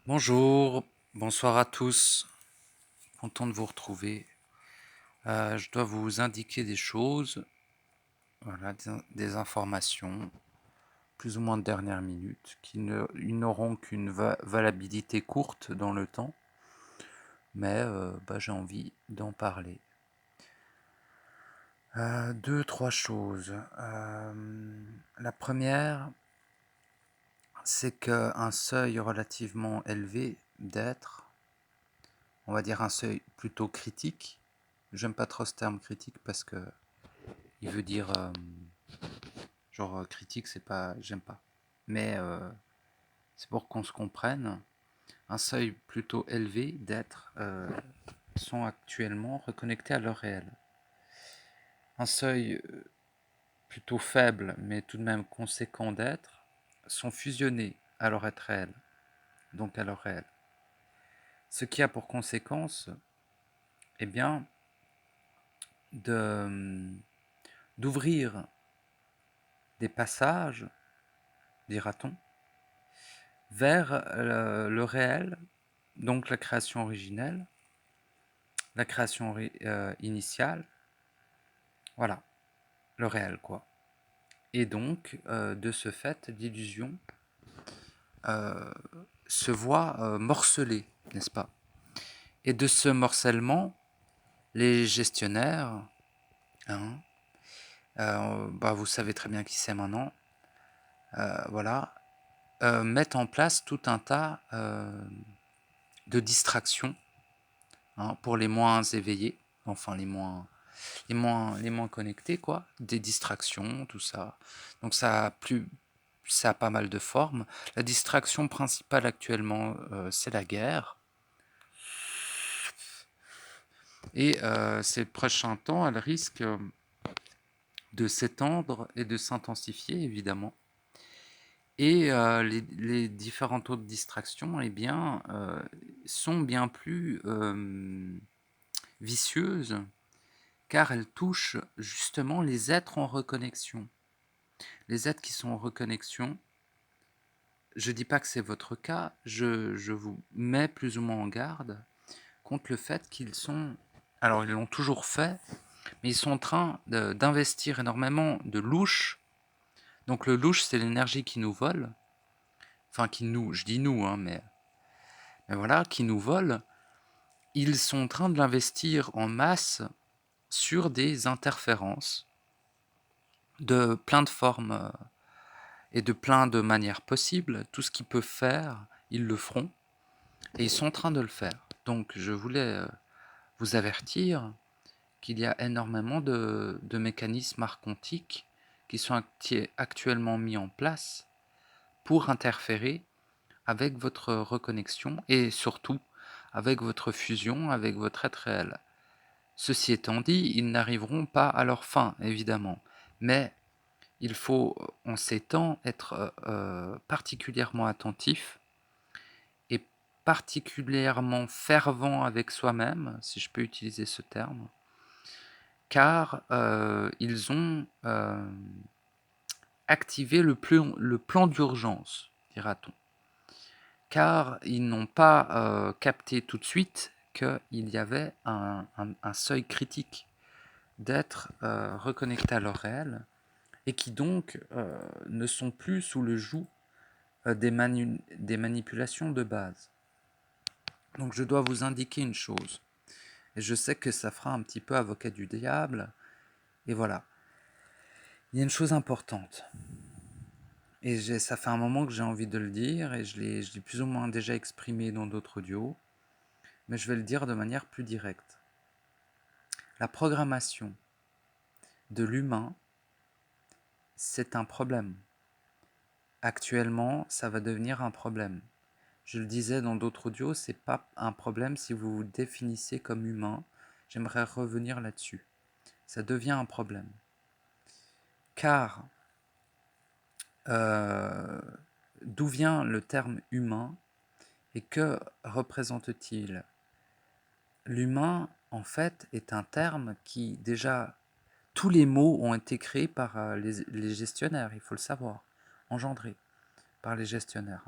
Bonjour, bonsoir à tous, content de vous retrouver. Je dois vous indiquer des choses, voilà, des informations, plus ou moins de dernière minute, ils n'auront qu'une valabilité courte dans le temps, mais j'ai envie d'en parler. Deux, trois choses. La première, c'est qu'un seuil relativement élevé d'être, on va dire un seuil plutôt critique. J'aime pas trop ce terme critique parce que il veut dire critique, c'est pas, j'aime pas. Mais c'est pour qu'on se comprenne. Un seuil plutôt élevé d'êtres sont actuellement reconnectés à leur réel. Un seuil plutôt faible, mais tout de même conséquent d'êtres sont fusionnés à leur être réel, donc à leur réel. Ce qui a pour conséquence, eh bien, d'ouvrir des passages, dira-t-on, vers le réel, donc la création originelle, la création initiale, voilà, le réel quoi. Et donc, de ce fait, l'illusion se voit morcelée, n'est-ce pas? Et de ce morcellement, les gestionnaires, hein, vous savez très bien qui c'est maintenant, voilà, mettent en place tout un tas de distractions, hein, pour les moins éveillés, enfin les moins connectés, quoi, des distractions, tout ça. Donc ça a pas mal de formes. La distraction principale actuellement, c'est la guerre. Et ces prochains temps, elle risque de s'étendre et de s'intensifier, évidemment. Et les différentes autres distractions, eh bien, sont bien plus vicieuses, car elles touchent justement les êtres en reconnexion. Les êtres qui sont en reconnexion, je ne dis pas que c'est votre cas, je vous mets plus ou moins en garde contre le fait qu'ils sont... Alors ils l'ont toujours fait, mais ils sont en train d'investir énormément de louche. Donc le louche, c'est l'énergie qui nous vole. Enfin, je dis nous, hein, mais voilà, qui nous vole. Ils sont en train de l'investir en masse sur des interférences de plein de formes et de plein de manières possibles. Tout ce qu'ils peuvent faire, ils le feront. Et ils sont en train de le faire. Donc je voulais vous avertir qu'il y a énormément de mécanismes archontiques qui sont actuellement mis en place pour interférer avec votre reconnexion et surtout avec votre fusion, avec votre être réel. Ceci étant dit, ils n'arriveront pas à leur fin, évidemment. Mais il faut, en ces temps, être particulièrement attentif et particulièrement fervent avec soi-même, si je peux utiliser ce terme, car ils ont activé le plan d'urgence, dira-t-on. Car ils n'ont pas capté tout de suite qu'il y avait un seuil critique d'être reconnectés à leur réel et qui donc ne sont plus sous le joug des manipulations de base. Donc je dois vous indiquer une chose, et je sais que ça fera un petit peu avocat du diable, et voilà. Il y a une chose importante, et ça fait un moment que j'ai envie de le dire, et je l'ai plus ou moins déjà exprimé dans d'autres audios, mais je vais le dire de manière plus directe. La programmation de l'humain, c'est un problème. Actuellement, ça va devenir un problème. Je le disais dans d'autres audios, c'est pas un problème si vous vous définissez comme humain. J'aimerais revenir là-dessus. Ça devient un problème. Car d'où vient le terme humain et que représente-t-il? L'humain, en fait, est un terme qui, déjà, tous les mots ont été créés par les gestionnaires, il faut le savoir, engendrés par les gestionnaires.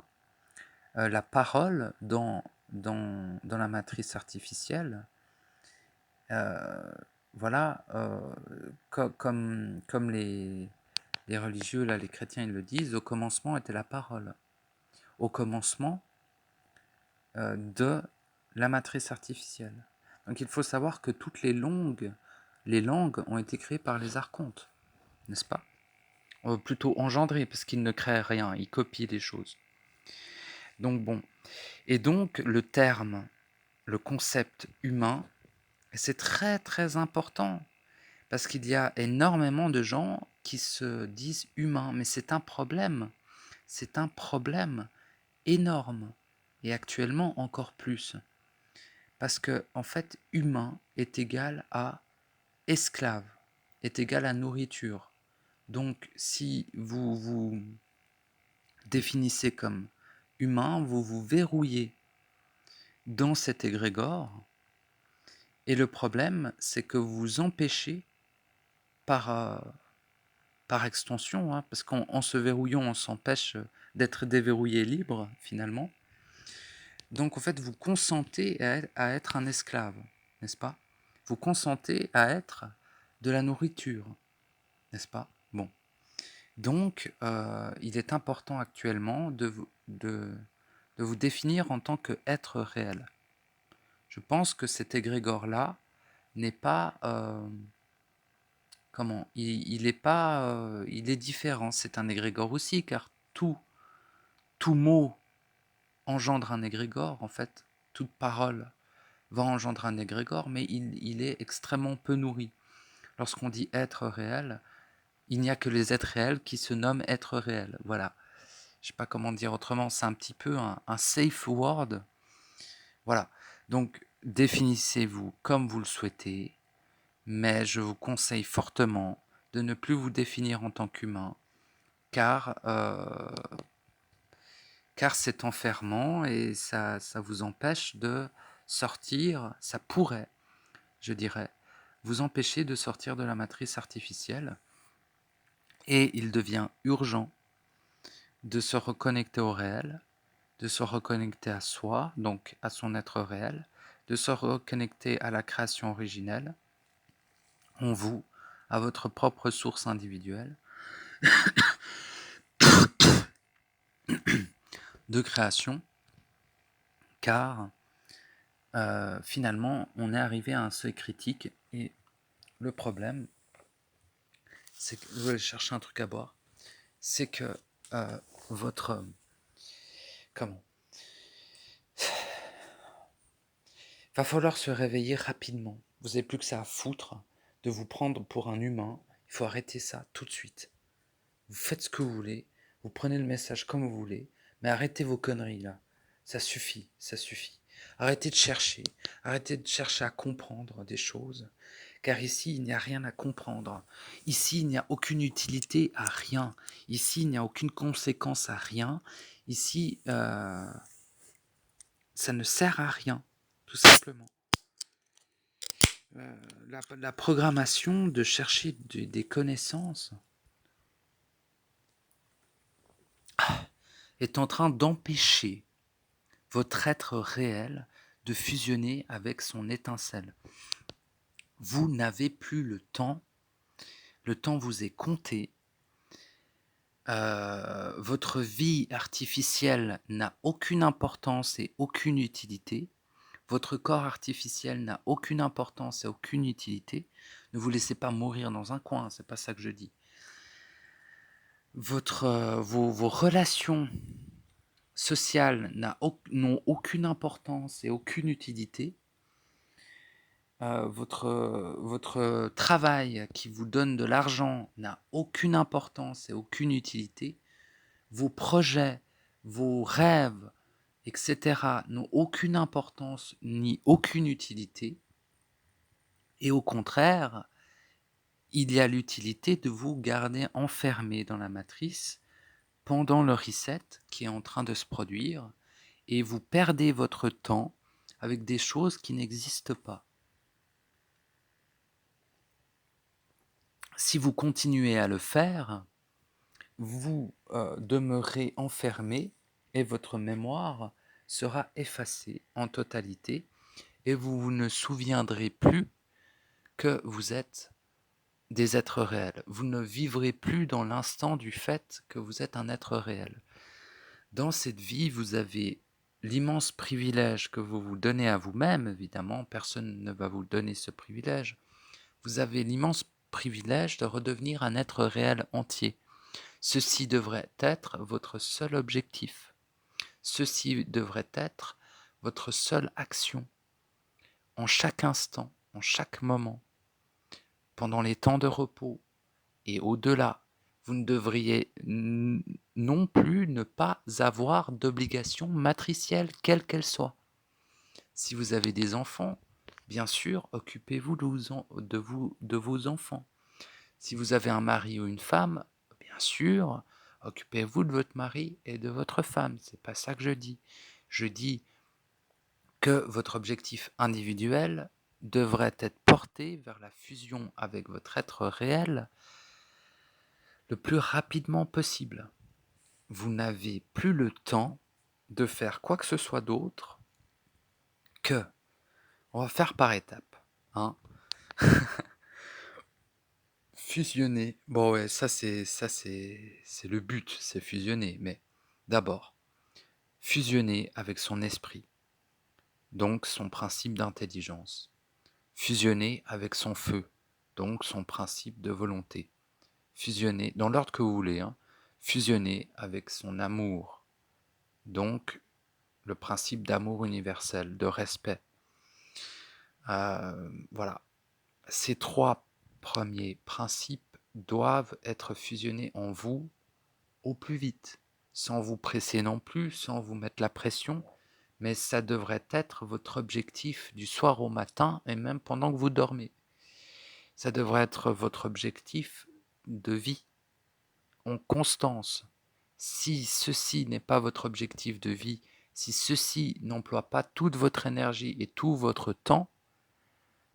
la parole dans la matrice artificielle, voilà, comme les religieux, là, les chrétiens, ils le disent, au commencement était la parole. Au commencement de la matrice artificielle. Donc il faut savoir que toutes les langues ont été créées par les archontes, n'est-ce pas? Plutôt engendrées, parce qu'ils ne créent rien, ils copient les choses. Donc bon. Et donc le terme, le concept humain, c'est très très important, parce qu'il y a énormément de gens qui se disent humains, mais c'est un problème énorme, et actuellement encore plus. Parce que, en fait, humain est égal à esclave, est égal à nourriture. Donc, si vous vous définissez comme humain, vous vous verrouillez dans cet égrégore. Et le problème, c'est que vous vous empêchez par extension, hein, parce qu'en se verrouillant, on s'empêche d'être déverrouillé libre, finalement. Donc, en fait, vous consentez à être un esclave, n'est-ce pas? Vous consentez à être de la nourriture, n'est-ce pas? Bon. Donc, il est important actuellement de vous définir en tant qu'être réel. Je pense que cet égrégore-là n'est pas... comment? Il est pas... il est différent. C'est un égrégore aussi, car tout mot engendre un égrégore, en fait. Toute parole va engendrer un égrégore, mais il est extrêmement peu nourri. Lorsqu'on dit être réel, il n'y a que les êtres réels qui se nomment être réels. Voilà. Je ne sais pas comment dire autrement, c'est un petit peu un safe word. Voilà. Donc, définissez-vous comme vous le souhaitez, mais je vous conseille fortement de ne plus vous définir en tant qu'humain, car c'est enfermant et ça vous empêche de sortir, ça pourrait, je dirais, vous empêcher de sortir de la matrice artificielle. Et il devient urgent de se reconnecter au réel, de se reconnecter à soi, donc à son être réel, de se reconnecter à la création originelle, en vous, à votre propre source individuelle de création, car finalement, on est arrivé à un seuil critique et le problème, c'est que je vais aller chercher un truc à boire, c'est que votre... comment? Va falloir se réveiller rapidement. Vous n'avez plus que ça à foutre de vous prendre pour un humain. Il faut arrêter ça tout de suite. Vous faites ce que vous voulez, vous prenez le message comme vous voulez, mais arrêtez vos conneries là. Ça suffit, ça suffit. Arrêtez de chercher à comprendre des choses, car ici il n'y a rien à comprendre. Ici il n'y a aucune utilité à rien. Ici il n'y a aucune conséquence à rien. Ici ça ne sert à rien, tout simplement. La programmation de chercher des connaissances est en train d'empêcher votre être réel de fusionner avec son étincelle. Vous n'avez plus le temps vous est compté, votre vie artificielle n'a aucune importance et aucune utilité, votre corps artificiel n'a aucune importance et aucune utilité, ne vous laissez pas mourir dans un coin, c'est pas ça que je dis. Vos relations sociales n'ont aucune importance et aucune utilité. Votre travail qui vous donne de l'argent n'a aucune importance et aucune utilité. Vos projets, vos rêves, etc. n'ont aucune importance ni aucune utilité. Et au contraire, il y a l'utilité de vous garder enfermé dans la matrice pendant le reset qui est en train de se produire, et vous perdez votre temps avec des choses qui n'existent pas. Si vous continuez à le faire, vous demeurez enfermé et votre mémoire sera effacée en totalité et vous vous ne souviendrez plus que vous êtes des êtres réels. Vous ne vivrez plus dans l'instant du fait que vous êtes un être réel. Dans cette vie, vous avez l'immense privilège que vous vous donnez à vous-même, évidemment, personne ne va vous donner ce privilège. Vous avez l'immense privilège de redevenir un être réel entier. Ceci devrait être votre seul objectif. Ceci devrait être votre seule action, en chaque instant, en chaque moment, pendant les temps de repos et au-delà. Vous ne devriez non plus ne pas avoir d'obligation matricielle, quelle qu'elle soit. Si vous avez des enfants, bien sûr, occupez-vous de vos enfants. Si vous avez un mari ou une femme, bien sûr, occupez-vous de votre mari et de votre femme. C'est pas ça que je dis. Je dis que votre objectif individuel devrait être porté vers la fusion avec votre être réel le plus rapidement possible. Vous n'avez plus le temps de faire quoi que ce soit d'autre que... On va faire par étapes. Hein. Fusionner. Bon ouais, c'est le but, c'est fusionner. Mais d'abord, fusionner avec son esprit, donc son principe d'intelligence. Fusionner avec son feu, donc son principe de volonté. Fusionner, dans l'ordre que vous voulez, hein, fusionner avec son amour, donc le principe d'amour universel, de respect. Voilà. Ces trois premiers principes doivent être fusionnés en vous au plus vite, sans vous presser non plus, sans vous mettre la pression, mais ça devrait être votre objectif du soir au matin et même pendant que vous dormez. Ça devrait être votre objectif de vie, en constance. Si ceci n'est pas votre objectif de vie, si ceci n'emploie pas toute votre énergie et tout votre temps,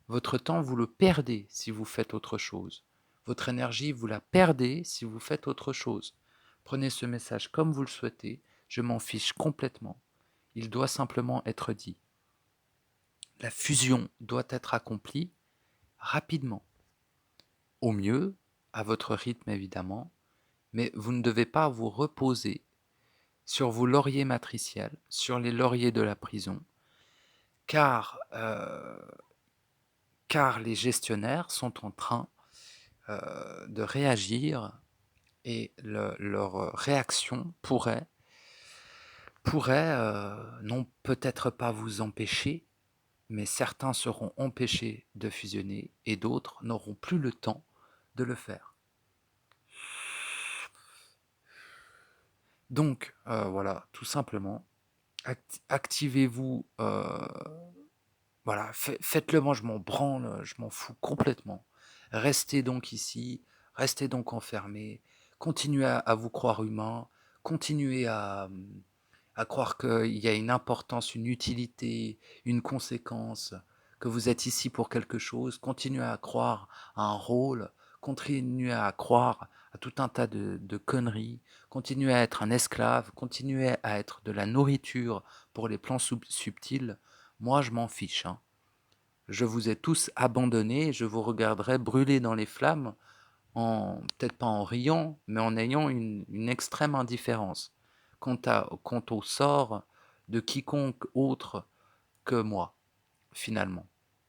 vous le perdez si vous faites autre chose. Votre énergie, vous la perdez si vous faites autre chose. Prenez ce message comme vous le souhaitez, je m'en fiche complètement. Il doit simplement être dit. La fusion doit être accomplie rapidement. Au mieux, à votre rythme évidemment, mais vous ne devez pas vous reposer sur vos lauriers matriciels, sur les lauriers de la prison, car les gestionnaires sont en train de réagir et leur réaction pourrait non peut-être pas vous empêcher, mais certains seront empêchés de fusionner et d'autres n'auront plus le temps de le faire. Donc voilà, tout simplement, activez-vous, voilà, faites-le, moi je m'en branle, je m'en fous complètement. Restez donc ici, restez donc enfermés, continuez à vous croire humain, continuez à croire qu'il y a une importance, une utilité, une conséquence, que vous êtes ici pour quelque chose, continuez à croire à un rôle, continuez à croire à tout un tas de conneries, continuez à être un esclave, continuez à être de la nourriture pour les plans subtils. Moi, je m'en fiche. Hein. Je vous ai tous abandonnés, je vous regarderai brûler dans les flammes, peut-être pas en riant, mais en ayant une extrême indifférence quant au sort de quiconque autre que moi, finalement.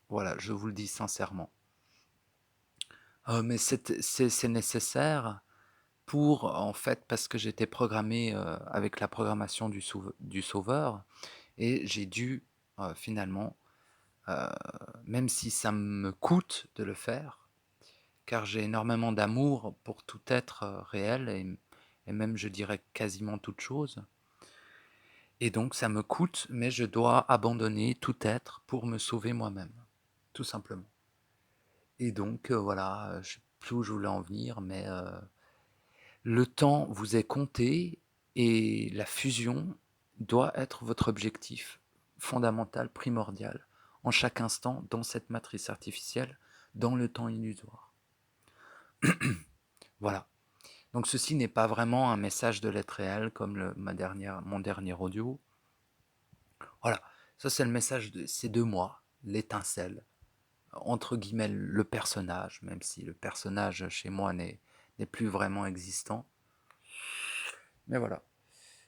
Voilà, je vous le dis sincèrement. Mais c'est nécessaire pour, en fait, parce que j'étais programmé avec la programmation du sauveur, et j'ai dû finalement, même si ça me coûte de le faire, car j'ai énormément d'amour pour tout être réel et même, je dirais, quasiment toute chose. Et donc, ça me coûte, mais je dois abandonner tout être pour me sauver moi-même, tout simplement. Et donc, voilà, je ne sais plus où je voulais en venir, mais le temps vous est compté et la fusion doit être votre objectif fondamental, primordial, en chaque instant, dans cette matrice artificielle, dans le temps illusoire. Voilà. Donc ceci n'est pas vraiment un message de l'être réel comme mon dernier audio. Voilà, ça c'est le message c'est de moi, l'étincelle, entre guillemets le personnage, même si le personnage chez moi n'est plus vraiment existant. Mais voilà.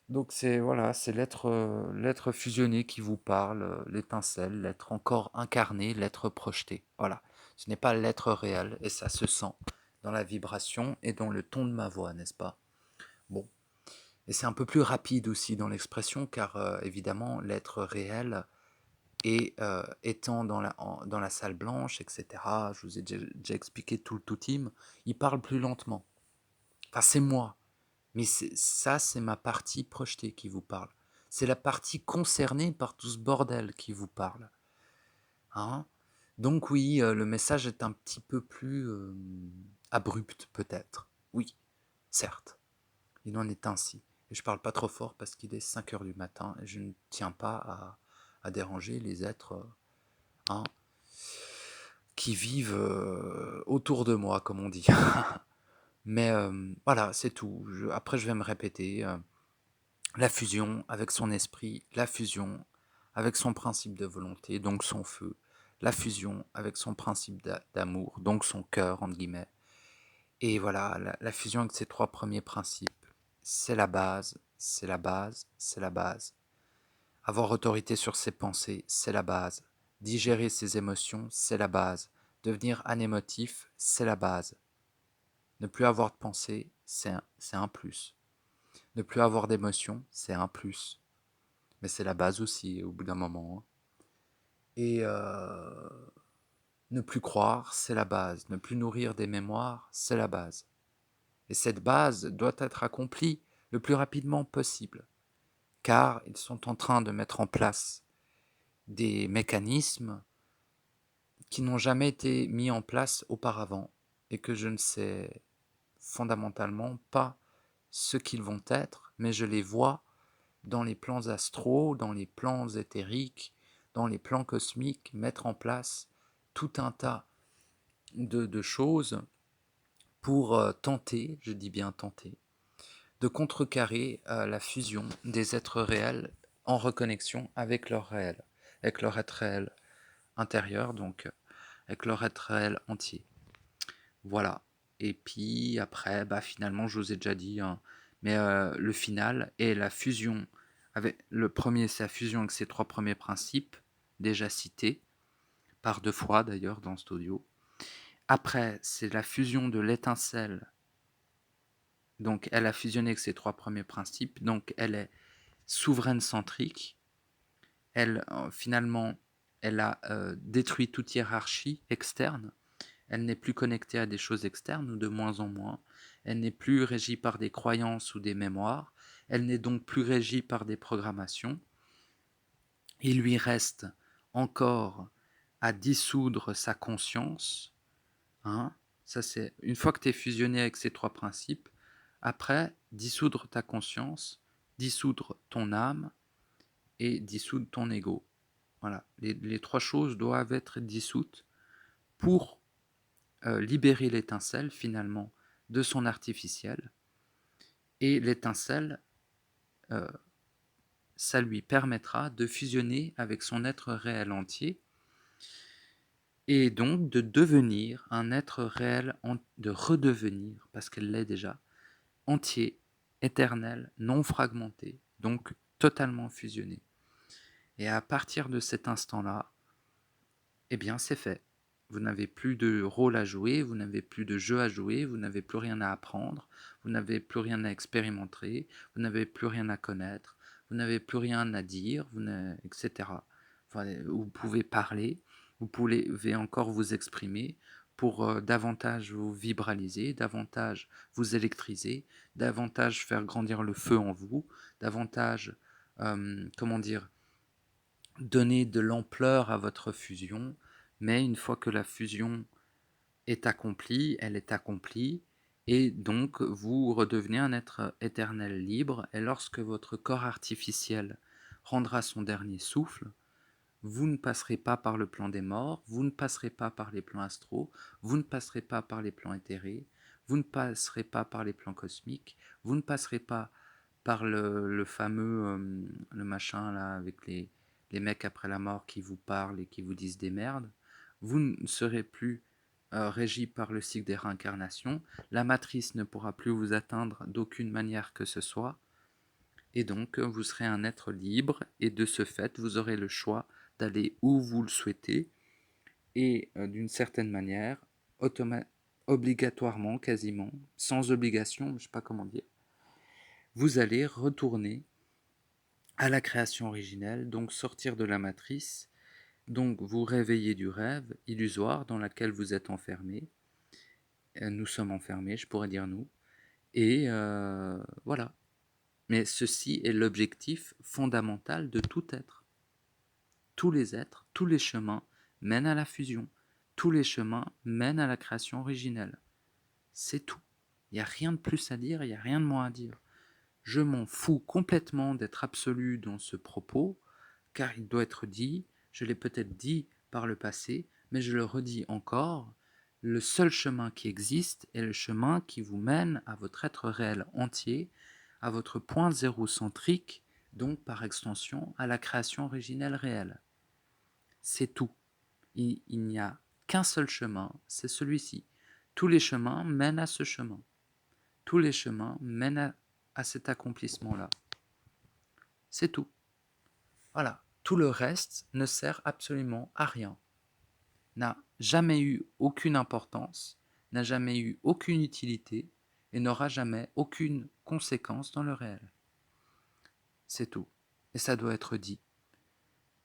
Donc c'est l'être fusionné qui vous parle, l'étincelle, l'être encore incarné, l'être projeté. Voilà. Ce n'est pas l'être réel et ça se sent dans la vibration et dans le ton de ma voix, n'est-ce pas? Bon. Et c'est un peu plus rapide aussi dans l'expression car évidemment l'être réel étant dans la salle blanche, etc. Je vous ai déjà expliqué tout le tout-team, il parle plus lentement. Enfin, c'est moi. Mais ça, c'est ma partie projetée qui vous parle. C'est la partie concernée par tout ce bordel qui vous parle. Hein? Donc oui, le message est un petit peu plus abrupt peut-être. Oui, certes, il en est ainsi. Et je parle pas trop fort parce qu'il est 5 heures du matin et je ne tiens pas à déranger les êtres hein, qui vivent autour de moi, comme on dit. Mais voilà, c'est tout. Après, je vais me répéter. La fusion avec son esprit, la fusion avec son principe de volonté, donc son feu, la fusion avec son principe d'amour, donc son cœur, entre guillemets. Et voilà, la fusion avec ces trois premiers principes, c'est la base, c'est la base, c'est la base. Avoir autorité sur ses pensées, c'est la base. Digérer ses émotions, c'est la base. Devenir anémotif, c'est la base. Ne plus avoir de pensée, c'est un plus. Ne plus avoir d'émotions, c'est un plus. Mais c'est la base aussi, au bout d'un moment. Et ne plus croire, c'est la base. Ne plus nourrir des mémoires, c'est la base. Et cette base doit être accomplie le plus rapidement possible, car ils sont en train de mettre en place des mécanismes qui n'ont jamais été mis en place auparavant et que je ne sais fondamentalement pas ce qu'ils vont être, mais je les vois dans les plans astraux, dans les plans éthériques, dans les plans cosmiques, mettre en place tout un tas de choses pour tenter, je dis bien tenter, de contrecarrer la fusion des êtres réels en reconnexion avec leur réel, avec leur être réel intérieur, donc avec leur être réel entier. Voilà. Et puis après, bah, finalement, je vous ai déjà dit, hein, mais le final est la fusion. Le premier, c'est la fusion avec ces trois premiers principes, déjà cités, par deux fois d'ailleurs dans cet audio. Après, c'est la fusion de l'étincelle. Donc, elle a fusionné avec ces trois premiers principes. Donc, elle est souveraine centrique. Elle, finalement, elle a détruit toute hiérarchie externe. Elle n'est plus connectée à des choses externes, ou de moins en moins. Elle n'est plus régie par des croyances ou des mémoires. Elle n'est donc plus régie par des programmations. Il lui reste encore à dissoudre sa conscience. Hein. Ça, c'est une fois que tu es fusionné avec ces trois principes, après, dissoudre ta conscience, dissoudre ton âme et dissoudre ton ego. Voilà, les trois choses doivent être dissoutes pour libérer l'étincelle finalement de son artificiel. Et l'étincelle, ça lui permettra de fusionner avec son être réel entier et donc de devenir un être réel, de redevenir, parce qu'elle l'est déjà, entier, éternel, non fragmenté, donc totalement fusionné. Et à partir de cet instant-là, eh bien c'est fait. Vous n'avez plus de rôle à jouer, vous n'avez plus de jeu à jouer, vous n'avez plus rien à apprendre, vous n'avez plus rien à expérimenter, vous n'avez plus rien à connaître, vous n'avez plus rien à dire, etc. Enfin, vous pouvez parler, vous pouvez encore vous exprimer pour davantage vous vibraliser, davantage vous électriser, davantage faire grandir le feu en vous, davantage, comment dire, donner de l'ampleur à votre fusion, mais une fois que la fusion est accomplie, elle est accomplie, et donc vous redevenez un être éternel libre, et lorsque votre corps artificiel rendra son dernier souffle, vous ne passerez pas par le plan des morts, vous ne passerez pas par les plans astraux, vous ne passerez pas par les plans éthérés, vous ne passerez pas par les plans cosmiques, vous ne passerez pas par le fameux, le machin là, avec les mecs après la mort qui vous parlent et qui vous disent des merdes, vous ne serez plus régi par le cycle des réincarnations, la matrice ne pourra plus vous atteindre d'aucune manière que ce soit, et donc vous serez un être libre, et de ce fait, vous aurez le choix d'aller où vous le souhaitez, et d'une certaine manière, obligatoirement, quasiment, sans obligation, je ne sais pas comment dire, vous allez retourner à la création originelle, donc sortir de la matrice, donc vous réveiller du rêve illusoire dans lequel vous êtes enfermé. Nous sommes enfermés, je pourrais dire nous. Et voilà. Mais ceci est l'objectif fondamental de tout être. Tous les êtres, tous les chemins mènent à la fusion. Tous les chemins mènent à la création originelle. C'est tout. Il n'y a rien de plus à dire, il n'y a rien de moins à dire. Je m'en fous complètement d'être absolu dans ce propos, car il doit être dit, je l'ai peut-être dit par le passé, mais je le redis encore, le seul chemin qui existe est le chemin qui vous mène à votre être réel entier, à votre point zéro centrique, donc par extension à la création originelle réelle. C'est tout. Il n'y a qu'un seul chemin, c'est celui-ci. Tous les chemins mènent à ce chemin. Tous les chemins mènent à cet accomplissement-là. C'est tout. Voilà. Tout le reste ne sert absolument à rien. N'a jamais eu aucune importance, n'a jamais eu aucune utilité et n'aura jamais aucune conséquence dans le réel. C'est tout. Et ça doit être dit.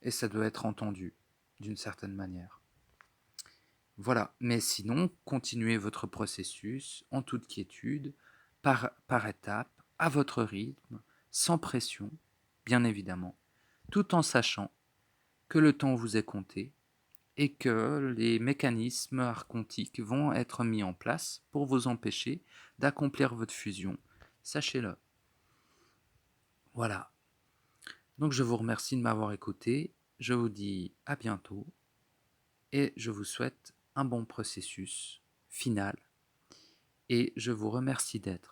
Et ça doit être entendu, d'une certaine manière. Voilà. Mais sinon, continuez votre processus en toute quiétude, par étapes, à votre rythme, sans pression, bien évidemment, tout en sachant que le temps vous est compté et que les mécanismes archontiques vont être mis en place pour vous empêcher d'accomplir votre fusion. Sachez-le. Voilà. Donc je vous remercie de m'avoir écouté. Je vous dis à bientôt et je vous souhaite un bon processus final. Et je vous remercie d'être